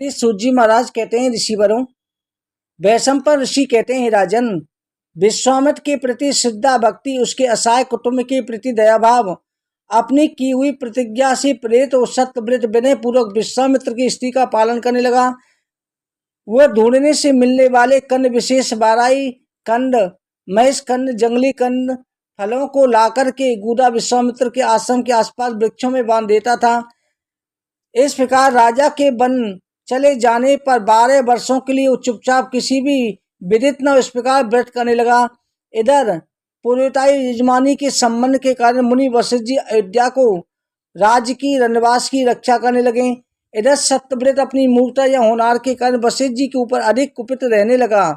श्री सूत महाराज कहते हैं ऋषिवरों, वैशंपायन ऋषि कहते हैं राजन, विश्वामित्र के प्रति श्रद्धा भक्ति, उसके असहाय कुटुंब के प्रति दया भाव, अपनी की हुई प्रतिज्ञा से प्रेरित और सत्यव्रत विनय पूर्वक विश्वामित्र की स्त्री का पालन करने लगा। वह ढूंढने से मिलने वाले कंद विशेष बाराई कंद, महेश कंद, जंगली कंद फलों को लाकर के गुदा विश्वामित्र के आश्रम के आसपास वृक्षों में बांध देता था। इस प्रकार राजा के वन चले जाने पर 12 वर्षों के लिए वो चुपचाप किसी भी विदित न इस प्रकार व्रत करने लगा। इधर पूर्वताई यजमानी के संबंध के कारण मुनि वशिष्ठ जी अयोध्या को राज्य की रनवास की रक्षा करने लगे। इधर सत्यव्रत अपनी मूर्खता या होनार के कारण वशिष्ठ जी के ऊपर अधिक कुपित रहने लगा,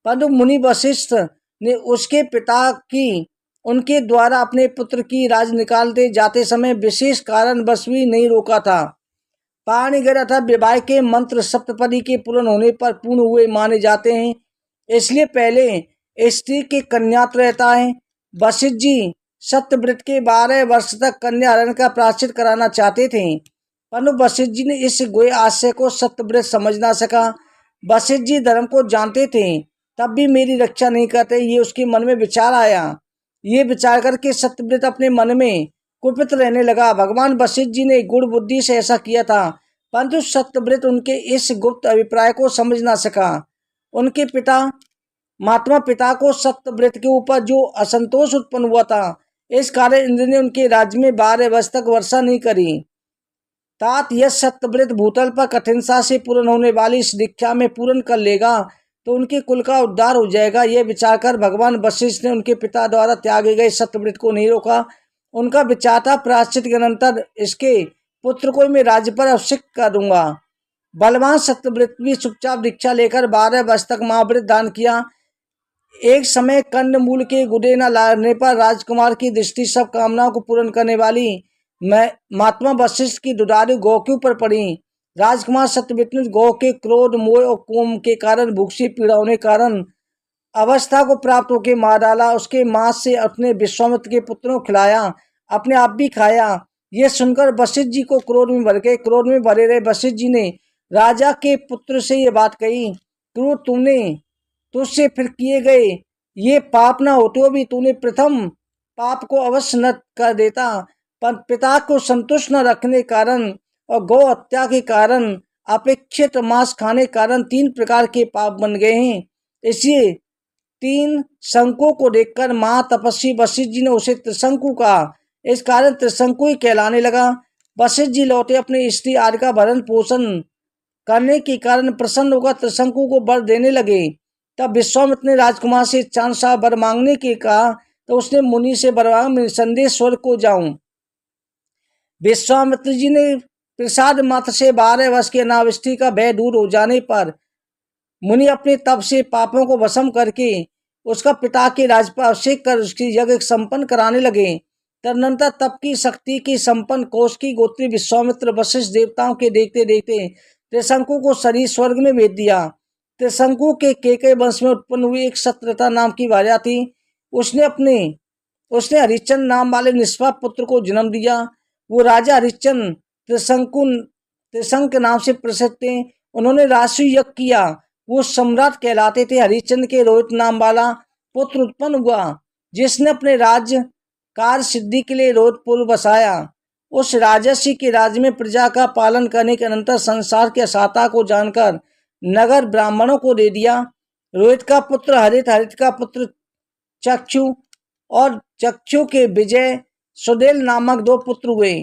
परंतु मुनि वशिष्ठ ने उसके पिता की उनके द्वारा अपने पुत्र की राज निकालते जाते समय विशेष कारण बस भी नहीं रोका था। पाणिग्रह तथा विवाह के मंत्र सप्तपदी के पूर्ण होने पर पूर्ण हुए माने जाते हैं, इसलिए पहले स्त्री के कन्यात्व रहता है। वशिष्ठ जी सत्यव्रत के 12 वर्ष तक कन्या हरण का प्रायश्चित कराना चाहते थे, परंतु वशिष्ठ जी ने इस गोय आशय को सत्यव्रत समझ ना सका। वशिष्ठ जी धर्म को जानते थे, तब भी मेरी रक्षा नहीं करते, ये उसके मन में विचार आया। ये विचार करके सत्यव्रत अपने मन में कुपित रहने लगा। भगवान वशिष्ठ जी ने गुण बुद्धि से ऐसा किया था, परंतु सत्यव्रत उनके इस गुप्त अभिप्राय को समझ ना सका। उनके पिता महात्मा पिता को सत्यव्रत के ऊपर जो असंतोष उत्पन्न हुआ था, इस कारण इंद्र ने उनके राज्य में 12 वर्ष तक वर्षा नहीं करी। तात यह सत्यव्रत भूतल पर कठिनता से पूर्ण होने वाली इस दीक्षा में पूर्ण कर लेगा तो उनके कुल का उद्धार हो जाएगा। यह विचार कर भगवान वशिष्ठ ने उनके पिता द्वारा त्यागे गए सत्यव्रत को नहीं रोका। उनका विचार था, प्रायश्चित के अनंतर इसके पुत्र को मैं राज्य पर अभिषिक्त कर दूंगा। बलवान सत्यव्रत भी चुपचाप दीक्षा लेकर 12 वर्ष तक महाव्रत दान किया। एक समय कंद मूल के गुदे न लाने पर राजकुमार की दृष्टि सब कामनाओं को पूर्ण करने वाली महात्मा वशिष्ठ की दुधारू गौ के ऊपर पड़ी। राजकुमार सत्यव्रत ने गौ के क्रोध, मोह और कोम के कारण भूख से पीड़ा होने कारण अवस्था को प्राप्त होकर मार डाला। उसके मांस से अपने विश्वामित्र के पुत्रों को खिलाया, अपने आप भी खाया। ये सुनकर वशिष्ठ जी को क्रोध में भर गए। क्रोध में भरे रहे वशिष्ठ जी ने राजा के पुत्र से ये बात कही, क्रूर तूने तुझसे फिर किए गए ये पाप न होते हुए भी तूने प्रथम पाप को अवश्य न कर देता, पर पिता को संतुष्ट न रखने कारण और गौ हत्या के कारण अपेक्षित मांस खाने कारण 3 प्रकार के पाप बन गए हैं। इसलिए 3 शंकों को देखकर महातपस्वी वशिष्ठ जी ने उसे त्रिशंकु कहा। इस कारण त्रिशंकु ही कहलाने लगा। वशिष्ठ जी लौटे अपने स्त्री आदि का भरण पोषण करने के कारण प्रसन्न होकर त्रिशंकु को वर देने लगे। तब विश्वामित्र ने राजकुमार से चांद सा वर मांगने के कहा, तो उसने मुनि से वर मांगा, संदेश स्वर्ग को जाऊं। विश्वामित्र जी ने प्रसाद मात्र से 12 वर्ष की अनावृष्टि का भय दूर हो जाने पर मुनि अपने तप से पापों को भस्म करके उसका पिता के राज पर अभिषेक कर उसकी यज्ञ संपन्न कराने लगे। तदनंतर तप की शक्ति की संपन्न कोष की गोत्री विश्वामित्र वशिष्ठ देवताओं के देखते देखते त्रिशंकु को शरीर स्वर्ग में भेज दिया। त्रिशंकु के केकय वंश में उत्पन्न हुई एक सत्यव्रता नाम की भार्या थी। उसने हरिश्चंद्र नाम वाले निष्पाप पुत्र को जन्म दिया। वो राजा हरिश्चंद्र त्रिशंक नाम से प्रसिद्ध थे। उन्होंने राष्ट्रीय यज्ञ किया। वो सम्राट कहलाते थे। हरिश्चंद्र के रोहित नाम वाला पुत्र उत्पन्न हुआ, जिसने अपने राज्य कार्य सिद्धि के लिए रोहितपुर बसाया। उस राजर्षि के राज्य में प्रजा का पालन करने के अनंतर संसार की असारता को जानकर नगर ब्राह्मणों को दे दिया। रोहित का पुत्र हरित, हरित का पुत्र चक्षु और चक्षु के विजय सुदेल नामक 2 पुत्र हुए।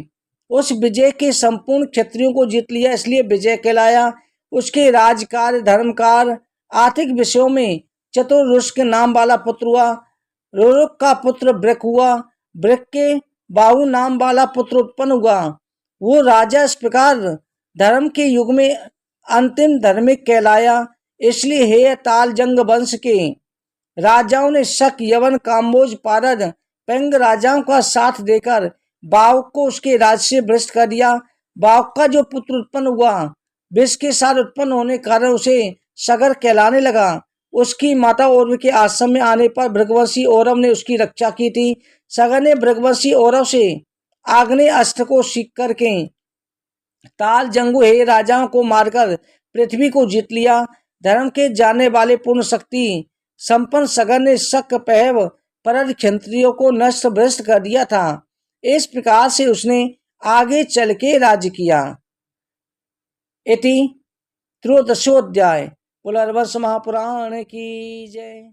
उस विजय के संपूर्ण क्षत्रियों को जीत लिया, इसलिए विजय कहलाया। उसके राजकार्य, धर्मकार, आर्थिक विषयों में चतुरुष्क नाम वाला पुत्र हुआ। रुरुक का पुत्र वृक हुआ। वृक के बाहु नाम वाला पुत्र उत्पन्न हुआ। वो राजा इस प्रकार धर्म के युग में अंतिम धार्मिक कहलाया। इसलिए हे ताल जंग वंश के राजाओं ने शक, यवन, काम्बोज, पारद, पेंग राजाओं का साथ देकर बाहुक को उसके राज्य से भ्रष्ट कर दिया। बाहुक का जो पुत्र उत्पन्न हुआ, विष के साथ उत्पन्न होने कारण उसे सगर कहलाने लगा। उसकी माता औरव के आश्रम में आने पर भृगवंशी औरव ने उसकी रक्षा की थी। सगर ने भृगवंशी औरव से आग्नेय अस्त्र को सीख करके ताल जंगू हे राजाओं को मारकर पृथ्वी को जीत लिया। धर्म के जानने वाले पूर्ण शक्ति संपन्न सगर ने शक पहव परद क्षत्रियों को नष्ट भ्रष्ट कर दिया था। इस प्रकार से उसने आगे चल के राज्य किया। इति त्रयोदशोऽध्याय। पुनर्वसु महापुराण की जय।